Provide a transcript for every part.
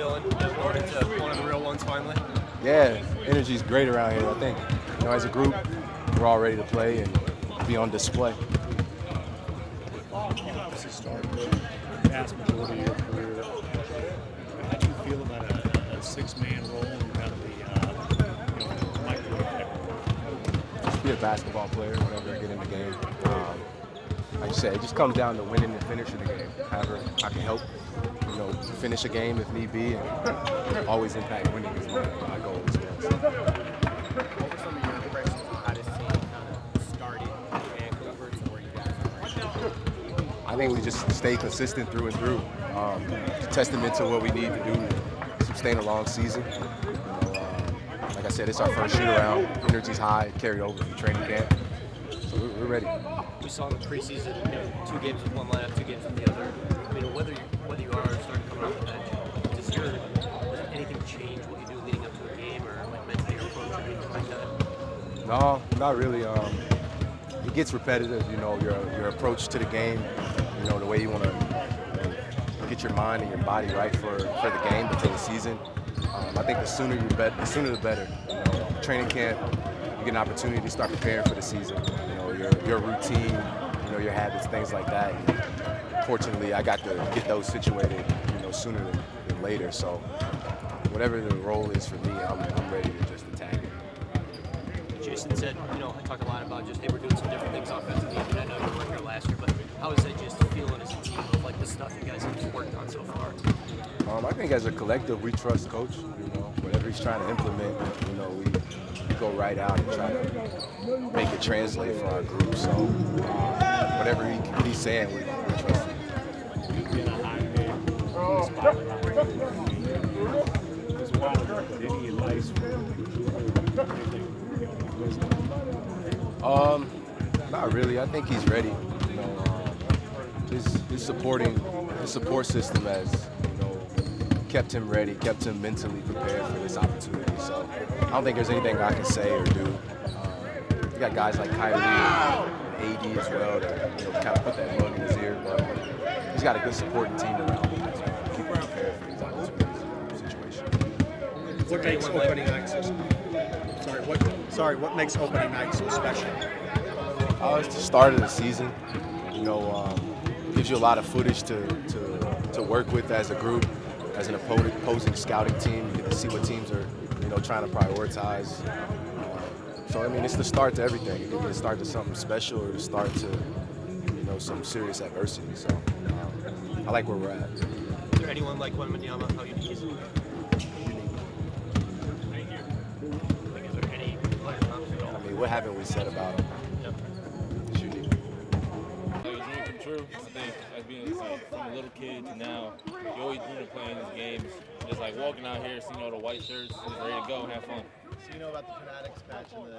feeling? Going into one of the real ones finally? Yeah, energy's great around here. I think, as a group, we're all ready to play and be on display. This is starting the vast majority of your career. How do you feel about a six-man role and kind of the micro? Just be a basketball player whenever I get in the game. Like you said, it just comes down to winning and finishing the game. However, I can help, finish a game if need be, and always impact winning is my goal as well. So. What were some of your impressions on how this team kind of started in Vancouver to where you guys are right now? I think we just stay consistent through and through. It's a testament to what we need to do to sustain a long season. Like I said, it's our first shoot around. Energy's high, carried over from training camp. So we're ready. We saw in the preseason, 2 games with one left, 2 games with the other. I mean, whether you are starting to come off the bench, does anything change what you do leading up to a game, or like mentally your approach or anything like that? No, not really. It gets repetitive, your approach to the game, the way you want to get your mind and your body right for the game, but for the season. I think the sooner the better. Training camp, you get an opportunity to start preparing for the season. Your routine, your habits, things like that. Fortunately, I got to get those situated, sooner than later. So whatever the role is for me, I'm ready to just attack it. Jason said, I talked a lot about just, hey, we're doing some different things offensively. I mean, I know you were here last year, but how is it just feeling as a team of like the stuff you guys have worked on so far? I think as a collective, we trust Coach. Whatever he's trying to implement, we go right out and try to make it translate for our group. So whatever he's saying, we trust him. Being a high man, spotlight, there's a while ago, but any advice Not really. I think he's ready. His support system has, kept him ready, kept him mentally prepared for this opportunity. So I don't think there's anything I can say or do. You got guys like Kyrie and AD as well that kind of put that bug in his ear, but he's got a good supporting team around him to keep him prepared for these opportunities situations. What makes opening night what makes opening night so special? It's the start of the season. Gives you a lot of footage to work with as a group, as an opposing scouting team. You get to see what teams are, trying to prioritize. So it's the start to everything. It can be the start to something special or the start to, some serious adversity. So I like where we're at. Is there anyone like Wembanyama? How unique is he? Is there any player comps at all? What haven't we said about him? It's unique. Like a dream come true. I think as being from a little kid to now, you always dream of playing these games. Just like walking out here, seeing all the white shirts, just ready to go and have fun. So you know about the Fanatics patch and the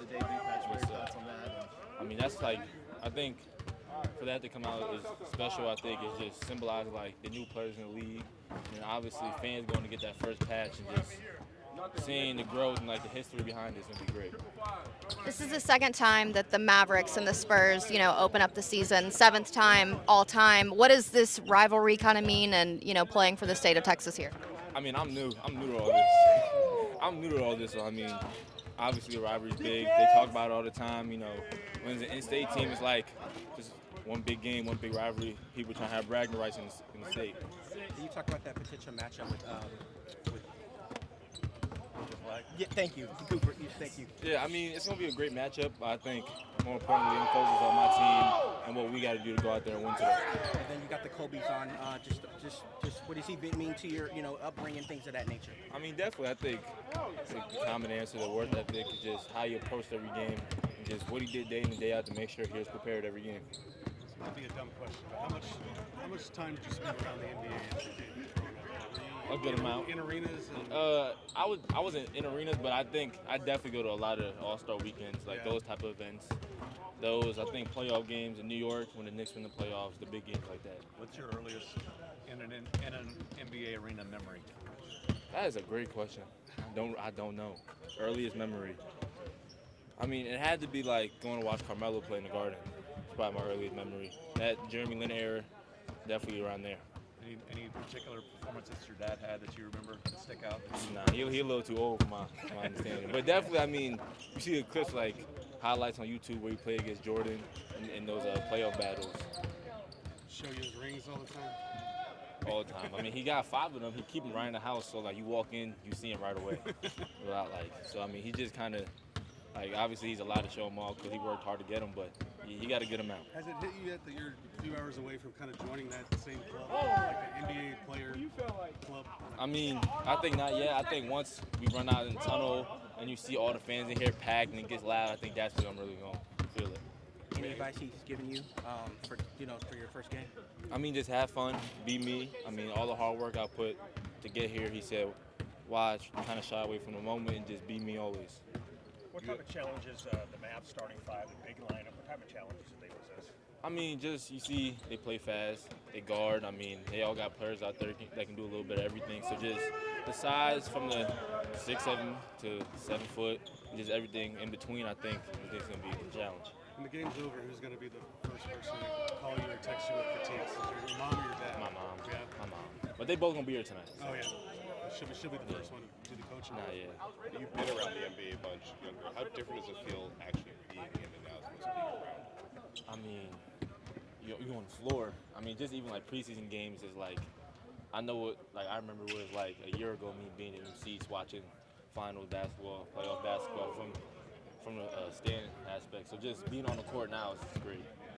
debut patch. What are your thoughts on that? I mean, that's like, I think for that to come out is special. I think it just symbolizes like the new players in the league. And obviously fans going to get that first patch and just seeing the growth and like the history behind it is going to be great. This is the second time that the Mavericks and the Spurs, open up the season. 7th time all time. What does this rivalry kind of mean, and playing for the state of Texas here? I mean, I'm new to all this. I'm new to all this, so I mean, obviously the rivalry's big. They talk about it all the time. When it's an in-state team, it's like just one big game, one big rivalry. People trying to have bragging rights in the state. Can you talk about that potential matchup with Yeah, thank you, Cooper. Thank you. Yeah, I mean, it's going to be a great matchup. I think more importantly, the focus on my team and what we got to do to go out there and win today. And then you got the Kobe's on. Just what does he mean to your, upbringing, things of that nature? I mean, definitely. I think the common answer to work ethic is just how you approach every game and just what he did day in and day out to make sure he was prepared every game. This might be a dumb question, but how much time did you spend around the NBA? A good amount. In arenas? I wasn't in arenas, but I think I definitely go to a lot of All-Star weekends, like those type of events. Those, I think, playoff games in New York when the Knicks win the playoffs, the big games like that. What's your earliest in an NBA arena memory? That is a great question. I don't know. Earliest memory. I mean, it had to be like going to watch Carmelo play in the Garden. It's probably my earliest memory. That Jeremy Lin era, definitely around there. Any particular performance performances your dad had that you remember that stick out? Nah, he a little too old for my understanding. But definitely, I mean, you see the clips like highlights on YouTube where he played against Jordan in those playoff battles Show you his rings all the time. all the time. I mean, he got 5 of them. He keep them right in the house, so like you walk in, you see him right away. So I mean, he just kind of like obviously he's allowed to show them all because he worked hard to get them, but he got to get them out. Has it hit you yet that you're a few hours away from kind of joining that same club, like an NBA player club? I mean, I think not yet. I think once we run out in the tunnel and you see all the fans in here packed and it gets loud, I think that's when I'm really going to feel it. Any advice he's given you for your first game? I mean, just have fun, be me. I mean, all the hard work I put to get here, he said, watch, kind of shy away from the moment and just be me always. What type of challenges the Mavs starting 5, the big lineup, what type of challenges do they possess? I mean, just you see, they play fast, they guard. I mean, they all got players out there that can do a little bit of everything. So just the size from the 6'7" to 7 foot, just everything in between, I think is going to be a challenge. When the game's over, who's going to be the first person to call you or text you with critiques? Is it your mom or your dad? My mom. Yeah. My mom. But they both going to be here tonight. So. Oh, yeah. Should be the first one to do the coaching. Nah, yeah. You've been around the NBA a bunch younger. How different does it feel actually being in it now as opposed to being around? I mean, you're on the floor. I mean, just even like preseason games is like, I know what, like I remember what it was like a year ago, me being in them seats watching finals basketball, playoff basketball from the stand aspect. So just being on the court now is great.